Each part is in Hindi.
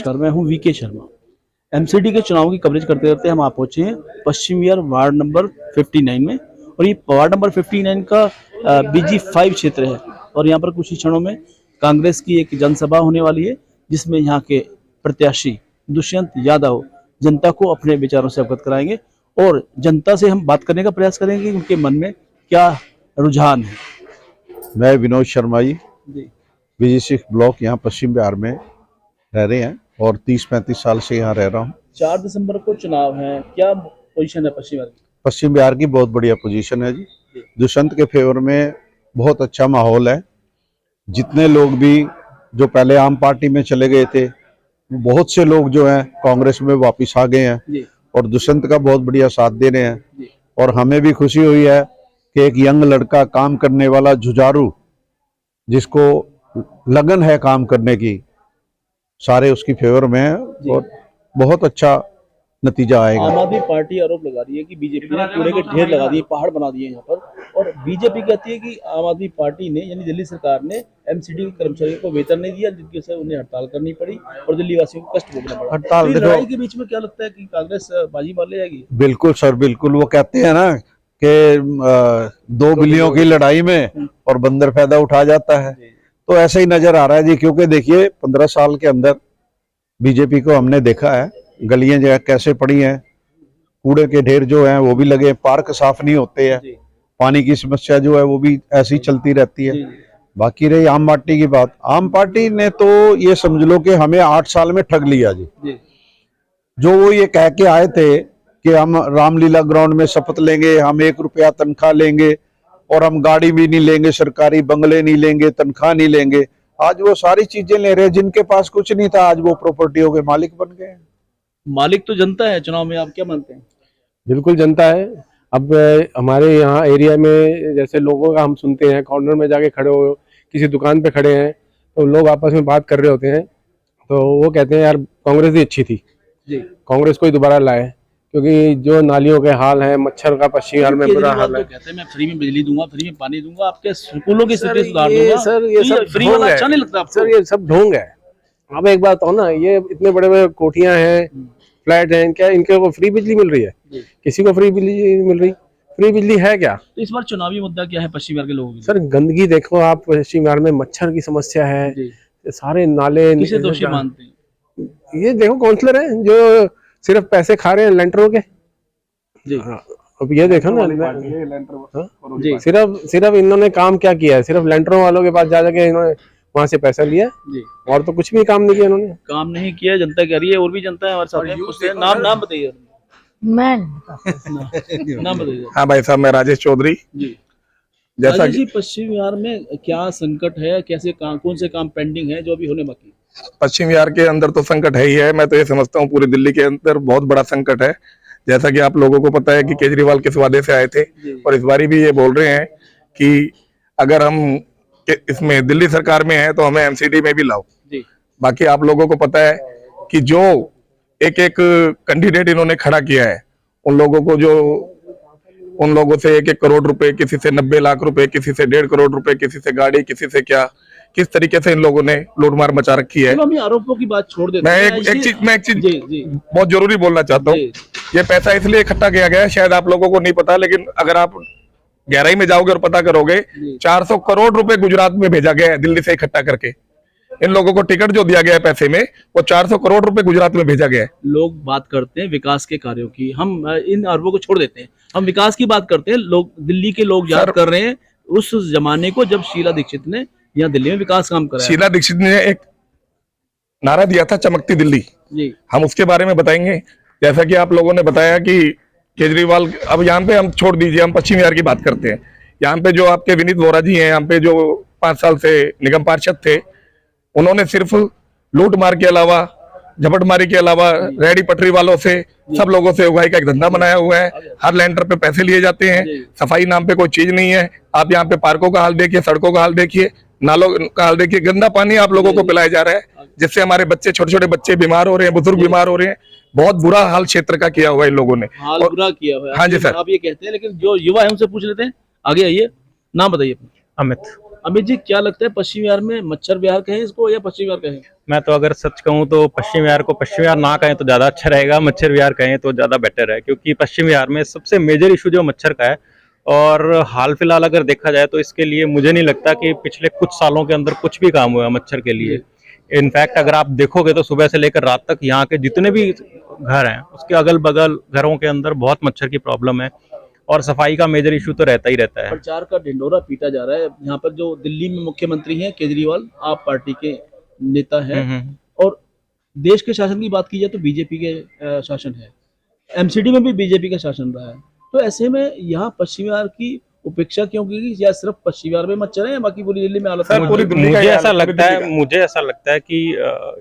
नमस्कार, मैं हूं वीके शर्मा। एमसीडी के चुनाव की कवरेज करते करते हम आप पहुंचे हैं पश्चिम विहार वार्ड नंबर 59 में, और ये वार्ड नंबर 59 का BG5 क्षेत्र है। और यहाँ पर कुछ ही क्षणों में कांग्रेस की एक जनसभा होने वाली है, जिसमें यहाँ के प्रत्याशी दुष्यंत यादव जनता को अपने विचारों से अवगत कराएंगे और जनता से हम बात करने का प्रयास करेंगे कि उनके मन में क्या रुझान है। मैं विनोद शर्मा जी BG6 ब्लॉक यहाँ पश्चिम बिहार में रह रहे हैं और 30-35 साल से यहाँ रह रहा हूँ। 4 दिसंबर को चुनाव है, क्या पोजीशन है पश्चिम बिहार की? पश्चिम बिहार की बहुत बढ़िया पोजीशन है जी। दुष्यंत के फेवर में बहुत अच्छा माहौल है। जितने लोग भी जो पहले आम पार्टी में चले गए थे, बहुत से लोग जो हैं कांग्रेस में वापस आ गए हैं और दुष्यंत का बहुत बढ़िया साथ दे रहे हैं। और हमें भी खुशी हुई है कि एक यंग लड़का, काम करने वाला, जुझारू, जिसको लगन है काम करने की, सारे उसकी फेवर में है और बहुत अच्छा नतीजा आएगा। आम आदमी पार्टी आरोप लगा रही है कि बीजेपी ने कूड़े के ढेर लगा दिए, पहाड़ बना दिए यहाँ पर, और बीजेपी कहती है कि आम आदमी पार्टी ने यानी दिल्ली सरकार ने एमसीडी के कर्मचारियों को वेतन नहीं दिया, जिसकी वजह से उन्हें हड़ताल करनी पड़ी और दिल्ली वासियों को कष्ट भोगना पड़ा। हड़ताल तो लड़ाई के बीच में क्या लगता है कि कांग्रेस बाजी मार ले जाएगी? बिल्कुल सर, बिल्कुल। वो कहते हैं ना कि 2 बिल्लियों की लड़ाई में और बंदर फायदा उठा जाता है, तो ऐसा ही नजर आ रहा है जी। क्योंकि देखिए 15 साल के अंदर बीजेपी को हमने देखा है, गलियां जो कैसे पड़ी हैं, कूड़े के ढेर जो हैं वो भी लगे, पार्क साफ नहीं होते हैं, पानी की समस्या जो है वो भी ऐसी चलती रहती है। बाकी रही आम पार्टी की बात, आम पार्टी ने तो ये समझ लो कि हमें 8 साल में ठग लिया जी। जो वो ये कह के आए थे कि हम रामलीला ग्राउंड में शपथ लेंगे, हम 1 रुपया तनख्वाह लेंगे और हम गाड़ी भी नहीं लेंगे, सरकारी बंगले नहीं लेंगे, तनख्वाह नहीं लेंगे, आज वो सारी चीजें ले रहे हैं। जिनके पास कुछ नहीं था आज वो प्रॉपर्टियों के मालिक बन गए। मालिक तो जनता है चुनाव में, आप क्या मानते हैं? बिल्कुल जनता है। अब हमारे यहाँ एरिया में जैसे लोगों का हम सुनते हैं, कॉर्नर में जाके खड़े हो, किसी दुकान पे खड़े हैं तो लोग आपस में बात कर रहे होते हैं, तो वो कहते हैं यार कांग्रेस ही अच्छी थी जी, कांग्रेस को ही दोबारा लाए, क्योंकि जो नालियों के हाल है, मच्छर का पश्चिम बिहार में बुरा हाल है। कहते हैं मैं फ्री में बिजली दूंगा, फ्री में पानी दूंगा, आपके स्कूलों की स्थिति सुधार दूंगा। सर ये सब फ्री वाला अच्छा नहीं लगता आपको? सर ये सब ढोंग है। अब एक बात हो ना, ये इतने बड़े बड़े कोठियां हैं, फ्लैट हैं, क्या इनके को फ्री बिजली मिल रही है? किसी को फ्री बिजली मिल रही? फ्री बिजली है क्या? तो इस बार चुनावी मुद्दा क्या है पश्चिम बिहार के लोगों के? सर गंदगी देखो आप, पश्चिम बिहार में मच्छर की समस्या है, सारे नाले। किसे दोषी मानते हैं? ये देखो काउंसलर है जो सिर्फ पैसे खा रहे हैं लेंटरों के जी। अब ये देखो ना जी, सिर्फ इन्होंने काम क्या किया है? सिर्फ लेंटरों वालों के पास जा जाके इन्होंने वहां से पैसा लिया जी, और तो कुछ भी काम नहीं किया इन्होंने। काम नहीं किया, जनता कह रही है। और भी जनता है हमारे साथ, नाम बताइए। नाम बताइए। हाँ भाई साहब, मैं राजेश चौधरी जी। जैसा कि पश्चिम बिहार में क्या संकट है, कैसे काम, कौन से काम पेंडिंग है जो अभी होने बाकी? पश्चिम बिहार के अंदर तो संकट है ही है। मैं तो ये समझता हूँ पूरी दिल्ली के अंदर बहुत बड़ा संकट है। जैसा कि आप लोगों को पता है कि केजरीवाल किस वादे से आए थे, और इस बारी भी ये बोल रहे हैं कि अगर हम इसमें दिल्ली सरकार में है तो हमें एमसीडी में भी लाओ। बाकी आप लोगों को पता है कि जो एक एक कैंडिडेट इन्होंने खड़ा किया है, उन लोगों से 1-1 करोड़ रुपए, किसी से 90 लाख रुपए, किसी से 1.5 करोड़ रुपए, किसी से गाड़ी, किसी से क्या, किस तरीके से इन लोगों ने लूटमार मचा रखी है। हम आरोपों की बात छोड़ देते हैं। मैं एक चीज बहुत जरूरी बोलना चाहता हूँ। ये पैसा इसलिए इकट्ठा किया गया है, शायद आप लोगों को नहीं पता, लेकिन अगर आप गहराई में जाओगे और पता करोगे, 400 करोड़ रुपए गुजरात में भेजा गया है दिल्ली से इकट्ठा करके। इन लोगों को टिकट जो दिया गया है पैसे में, वो 400 करोड़ रुपए गुजरात में भेजा गया है। लोग बात करते हैं विकास के कार्यों की, हम इन अरबों को छोड़ देते हैं, हम विकास की बात करते हैं। लोग, दिल्ली के लोग याद कर रहे हैं उस जमाने को जब शीला दीक्षित ने यहाँ दिल्ली में विकास काम कराया। शीला दीक्षित ने एक नारा दिया था, चमकती दिल्ली जी, हम उसके बारे में बताएंगे। जैसा कि आप लोगों ने बताया कि केजरीवाल, अब यहाँ पे हम छोड़ दीजिए, हम पश्चिम बिहार की बात करते हैं। यहाँ पे जो आपके विनीत वोरा जी हैं, यहाँ पे जो 5 साल से निगम पार्षद थे, उन्होंने सिर्फ लूट मार के अलावा, झपटमारी के अलावा, रेहड़ी पटरी वालों से, सब लोगों से उगाई का एक धंधा बनाया हुआ है। हर लैंडर पे पैसे लिए जाते हैं, सफाई नाम पे कोई चीज नहीं है। आप यहाँ पे पार्कों का हाल देखिए, सड़कों का हाल देखिए, नालों का हाल देखिए, गंदा पानी आप लोगों को पिलाया जा रहा है, जिससे हमारे बच्चे, छोटे छोटे बच्चे बीमार हो रहे हैं, बुजुर्ग बीमार हो रहे हैं। बहुत बुरा हाल क्षेत्र का किया हुआ है इन लोगों ने, बुरा किया हुआ है। हाँ जी सर, आप ये कहते हैं, लेकिन जो युवा है उनसे पूछ लेते हैं। आगे आइए, नाम बताइए। अमित। अमित जी, क्या लगता है पश्चिम बिहार में मच्छर विहार कहें इसको या पश्चिम बिहार कहें? मैं तो अगर सच कहूँ तो पश्चिम बिहार को पश्चिम बिहार ना कहें तो ज़्यादा अच्छा रहेगा, मच्छर विहार कहें तो ज़्यादा बेटर है, क्योंकि पश्चिम बिहार में सबसे मेजर इशू जो मच्छर का है। और हाल फिलहाल अगर देखा जाए तो इसके लिए मुझे नहीं लगता कि पिछले कुछ सालों के अंदर कुछ भी काम हुआ है मच्छर के लिए। इनफैक्ट अगर आप देखोगे तो सुबह से लेकर रात तक यहाँ के जितने भी घर हैं उसके अगल बगल घरों के अंदर बहुत मच्छर की प्रॉब्लम है, और सफाई का मेजर इशू तो रहता ही रहता है। प्रचार का ढिंडोरा पीटा जा रहा है। यहाँ पर जो दिल्ली में मुख्यमंत्री हैं केजरीवाल, आप पार्टी के नेता हैं, और देश के शासन की बात की जाए तो बीजेपी के शासन है, एमसीडी में भी बीजेपी का शासन रहा है। तो ऐसे में यहाँ पश्चिम बिहार की उपेक्षा क्यों की गई? या सिर्फ पश्चिम बिहार में मच्छर है या बाकी पूरी दिल्ली में हालत है? मुझे ऐसा लगता है कि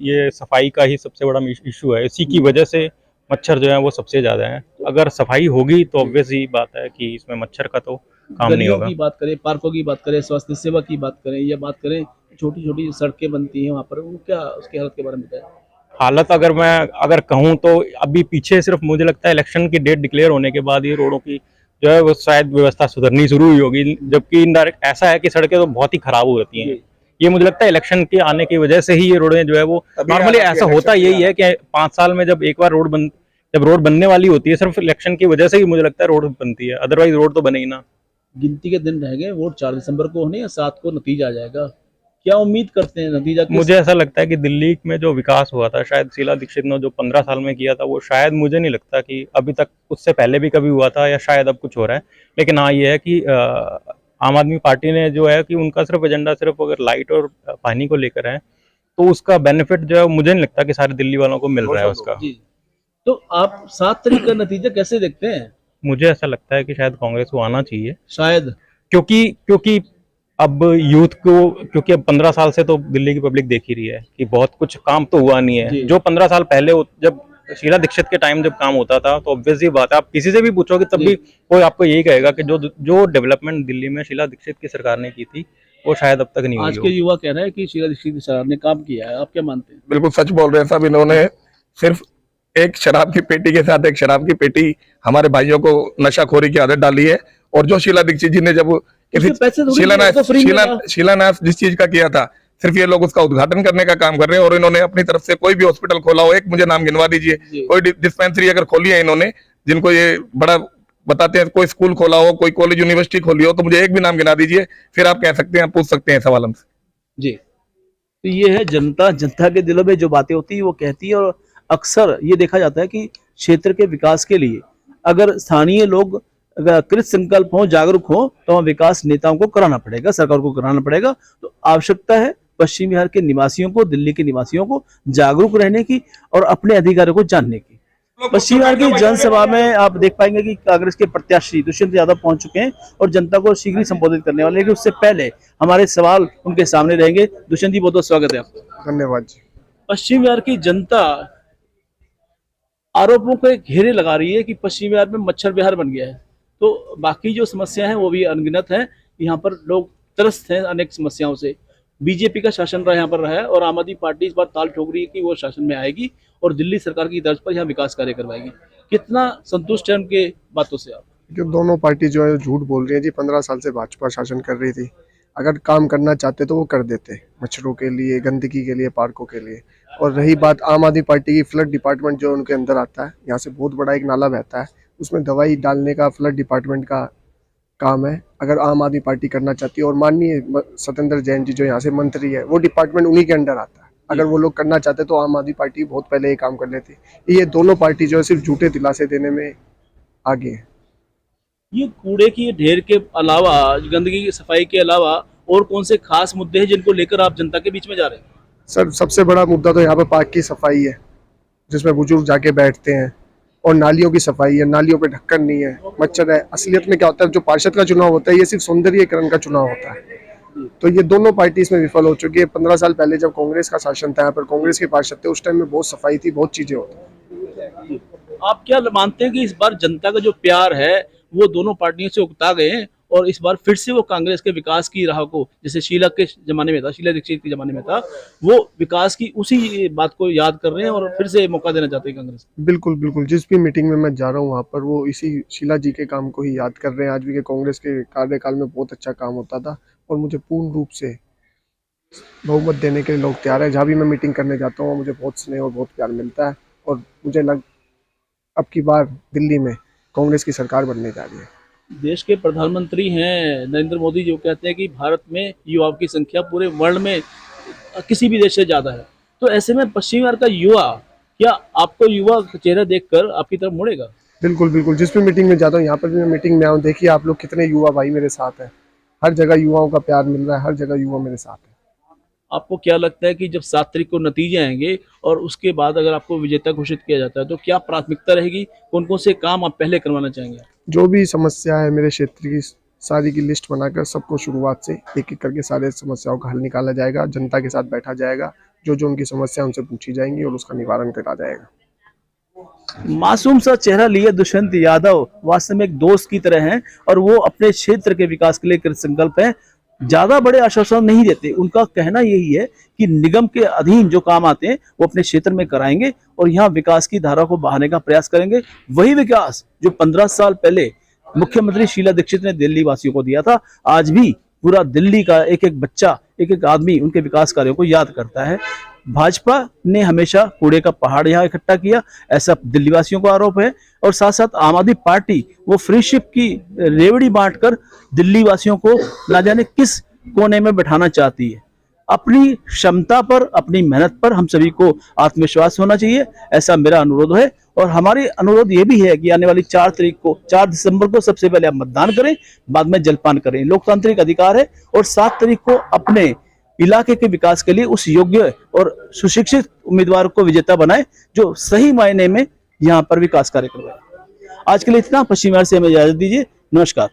ये सफाई का ही सबसे बड़ा इशू है। इसी की वजह से मच्छर जो है वो सबसे ज्यादा है। अगर सफाई होगी तो ऑब्वियस ही बात है कि इसमें मच्छर का तो काम नहीं होगा। की बात करें, पार्कों की बात करें, स्वास्थ्य सेवा की बात करें, या बात करें छोटी छोटी सड़कें बनती हैं वहाँ पर, वो क्या उसकी हालत के बारे में बताएं? हालत अगर कहूँ तो अभी पीछे सिर्फ मुझे लगता है इलेक्शन की डेट डिक्लेयर होने के बाद ये रोडों की जो है वो शायद व्यवस्था सुधरनी शुरू हुई होगी, जबकि इनडायरेक्ट ऐसा है कि सड़कें तो बहुत ही खराब हो जाती हैं। ये मुझे लगता है इलेक्शन के आने की वजह से ही ये रोडें जो है वो नॉर्मली ऐसा होता यही है कि 5 साल में जब एक बार जब रोड बनने वाली होती है, सिर्फ इलेक्शन की वजह से ही मुझे लगता है रोड बनती है, अदरवाइज रोड तो बने ही ना। गिनती के दिन रह गए, वोट 4 दिसंबर को होने या 7 को नतीजा आ जाएगा, क्या उम्मीद करते हैं नतीजा? मुझे ऐसा लगता है कि दिल्ली में जो विकास हुआ था शायद शीला दीक्षित ने जो 15 साल में किया था वो शायद मुझे नहीं लगता कि अभी तक उससे पहले भी कभी हुआ था, या शायद अब कुछ हो रहा है। लेकिन हाँ ये है कि आम आदमी पार्टी ने जो है कि उनका सिर्फ एजेंडा सिर्फ अगर लाइट और पानी को लेकर है तो उसका बेनिफिट जो है मुझे नहीं लगता कि सारे दिल्ली वालों को मिल रहा है उसका। तो आप 7 तारीख का नतीजा कैसे देखते हैं? मुझे ऐसा लगता है कि शायद कांग्रेस को आना चाहिए, शायद क्योंकि अब यूथ को, क्योंकि अब 15 साल से तो दिल्ली की पब्लिक देख ही रही है कि बहुत कुछ काम तो हुआ नहीं है। जो 15 साल पहले जब शीला दीक्षित के टाइम जब काम होता था तो ऑब्वियसली बात है, आप किसी से भी पूछोगे तब भी कोई आपको यही कहेगा कि जो डेवलपमेंट दिल्ली में शीला दीक्षित की सरकार ने की थी वो शायद अब तक नहीं हुई। आज के युवा कह रहे हैं कि शीला दीक्षित की सरकार ने काम किया है, आप क्या मानते हैं? बिल्कुल सच बोल रहे हैं साहब। इन्होंने सिर्फ एक शराब की पेटी के साथ एक शराब की पेटी हमारे भाइयों को नशाखोरी की आदत डाली है। और जो शीला दीक्षित जी ने जब शिलान्यास जिस चीज का किया था, सिर्फ ये लोग उसका उद्घाटन करने का काम कर रहे हैं। और इन्होंने अपनी तरफ से कोई भी हॉस्पिटल खोला हो, एक मुझे नाम गिनवा दीजिए, कोई डिस्पेंसरी अगर खोली है इन्होंने जिनको ये बड़ा बताते हैं, कोई स्कूल खोला हो, कोई कॉलेज यूनिवर्सिटी खोली हो, तो मुझे एक भी नाम गिना दीजिए, फिर आप कह सकते हैं, पूछ सकते हैं सवाल हमसे। जी, तो ये है जनता के दिलों में जो बातें होती है वो कहती है। और अक्सर ये देखा जाता है कि क्षेत्र के विकास के लिए अगर स्थानीय लोग अगर कृत संकल्प हो, जागरूक हो, तो वहाँ विकास नेताओं को कराना पड़ेगा, सरकार को कराना पड़ेगा। तो आवश्यकता है पश्चिम बिहार के निवासियों को, दिल्ली के निवासियों को जागरूक रहने की और अपने अधिकारों को जानने की। पश्चिम बिहार की जनसभा में आप देख पाएंगे कि कांग्रेस के प्रत्याशी दुष्यंत यादव पहुंच चुके हैं और जनता को शीघ्र ही संबोधित करने वाले हैं। लेकिन उससे पहले हमारे सवाल उनके सामने रहेंगे। दुष्यंत जी, बहुत बहुत स्वागत है आपका। धन्यवाद जी। पश्चिम बिहार की जनता आरोपों के घेरे लगा रही है कि पश्चिम बिहार में मच्छर विहार बन गया है, तो बाकी जो समस्या है वो भी अनगिनत है। यहाँ पर लोग त्रस्त हैं अनेक समस्याओं से। बीजेपी का शासन यहाँ पर रहा है और आम आदमी पार्टी इस बार ताल ठोक रही है कि वो शासन में आएगी और दिल्ली सरकार की तर्ज पर यहाँ विकास कार्य करवाएगी। कितना संतुष्ट है उनके बातों से आप? जो दोनों पार्टी जो है झूठ बोल रही है जी। 15 साल से भाजपा शासन कर रही थी, अगर काम करना चाहते तो वो कर देते, मच्छरों के लिए, गंदगी के लिए, पार्कों के लिए। और रही बात आम आदमी पार्टी की, फ्लड डिपार्टमेंट जो उनके अंदर आता है, यहाँ से बहुत बड़ा एक नाला बहता है, उसमें दवाई डालने का फ्लड डिपार्टमेंट का काम है। अगर आम आदमी पार्टी करना चाहती है, और माननीय सत्येंद्र जैन जी जो यहाँ से मंत्री है, वो डिपार्टमेंट उन्हीं के अंडर आता है। अगर वो लोग करना चाहते तो आम आदमी पार्टी बहुत पहले ये काम कर लेती। ये दोनों पार्टी जो है सिर्फ झूठे दिलासे देने में आगे है। ये कूड़े की ढेर के अलावा, गंदगी की सफाई के अलावा और कौन से खास मुद्दे हैं जिनको लेकर आप जनता के बीच में जा रहे हैं? सर, सबसे बड़ा मुद्दा तो यहाँ पे पार्क की सफाई है, जिसमें बुजुर्ग जाके बैठते हैं, और नालियों की सफाई है। नालियों पे ढक्कन नहीं है, मच्छर है। असलियत में क्या होता है, जो पार्षद का चुनाव होता है ये सिर्फ सौंदर्यीकरण का चुनाव होता है। तो ये दोनों पार्टी इसमें विफल हो चुकी है। 15 साल पहले जब कांग्रेस का शासन था, यहाँ पर कांग्रेस के पार्षद थे, उस टाइम में बहुत सफाई थी, बहुत चीजें होती। आप क्या मानते हैं कि इस बार जनता का जो प्यार है वो दोनों पार्टियों से उकता गए हैं और इस बार फिर से वो कांग्रेस के विकास की राह को, जैसे शीला के जमाने में था, शीला दीक्षित के जमाने में था, वो विकास की उसी बात को याद कर रहे हैं और फिर से मौका देना चाहते हैं कांग्रेस? बिल्कुल बिल्कुल, जिस भी मीटिंग में मैं जा रहा हूँ वहाँ पर वो इसी शीला जी के काम को ही याद कर रहे हैं। आज भी के कांग्रेस के कार्यकाल में बहुत अच्छा काम होता था, और मुझे पूर्ण रूप से बहुमत देने के लिए लोग तैयार है। जहाँ भी मैं मीटिंग करने जाता हूँ मुझे बहुत स्नेह और बहुत प्यार मिलता है और मुझे अब की बार दिल्ली में कांग्रेस की सरकार बनने जा रही है। देश के प्रधानमंत्री हैं नरेंद्र मोदी जो कहते हैं कि भारत में युवाओं की संख्या पूरे वर्ल्ड में किसी भी देश से ज्यादा है, तो ऐसे में पश्चिमी बंगाल का युवा, क्या आपको युवा चेहरा देखकर आपकी तरफ मुड़ेगा? बिल्कुल बिल्कुल, जिस भी मीटिंग में जाता हूँ, यहाँ पर भी मैं मीटिंग में आऊँ, देखिए आप लोग कितने युवा भाई मेरे साथ हैं। हर जगह युवाओं का प्यार मिल रहा है, हर जगह युवा मेरे साथ है। आपको क्या लगता है कि जब 7 तारीख को नतीजे आएंगे और उसके बाद अगर आपको विजेता घोषित किया जाता है तो क्या प्राथमिकता रहेगी? कौन कौन से काम आप पहले करवाना चाहेंगे? जो भी समस्या है मेरे क्षेत्र की सारी की लिस्ट बनाकर सबको शुरुआत से एक एक करके सारे समस्याओं का हल निकाला जाएगा। जनता के साथ बैठा जाएगा, जो जो उनकी समस्या उनसे पूछी जाएंगी और उसका निवारण करा जाएगा। मासूम सा चेहरा लिए दुष्यंत यादव वास्तव में एक दोस्त की तरह हैं और वो अपने क्षेत्र के विकास के लिए कृत संकल्प है। ज्यादा बड़े आश्वासन नहीं देते। उनका कहना यही है कि निगम के अधीन जो काम आते हैं वो अपने क्षेत्र में कराएंगे और यहाँ विकास की धारा को बहाने का प्रयास करेंगे। वही विकास जो 15 साल पहले मुख्यमंत्री शीला दीक्षित ने दिल्ली वासियों को दिया था, आज भी पूरा दिल्ली का एक एक बच्चा, एक एक आदमी उनके विकास कार्यों को याद करता है। भाजपा ने हमेशा कूड़े का पहाड़ यहाँ इकट्ठा किया, ऐसा दिल्ली वासियों को आरोप है। और साथ साथ आम आदमी पार्टी वो फ्री शिप की रेवड़ी बांटकर दिल्ली वासियों को ना जाने किस कोने में बैठाना चाहती है। अपनी क्षमता पर, अपनी मेहनत पर हम सभी को आत्मविश्वास होना चाहिए, ऐसा मेरा अनुरोध है। और हमारी अनुरोध ये भी है कि आने वाली 4 दिसंबर को सबसे पहले आप मतदान करें, बाद में जलपान करें, लोकतांत्रिक अधिकार है। और 7 तारीख को अपने इलाके के विकास के लिए उस योग्य और सुशिक्षित उम्मीदवार को विजेता बनाए जो सही मायने में यहाँ पर विकास कार्य करवाए। आज के लिए इतना। पश्चिम बंगाल से हमें इजाजत दीजिए। नमस्कार।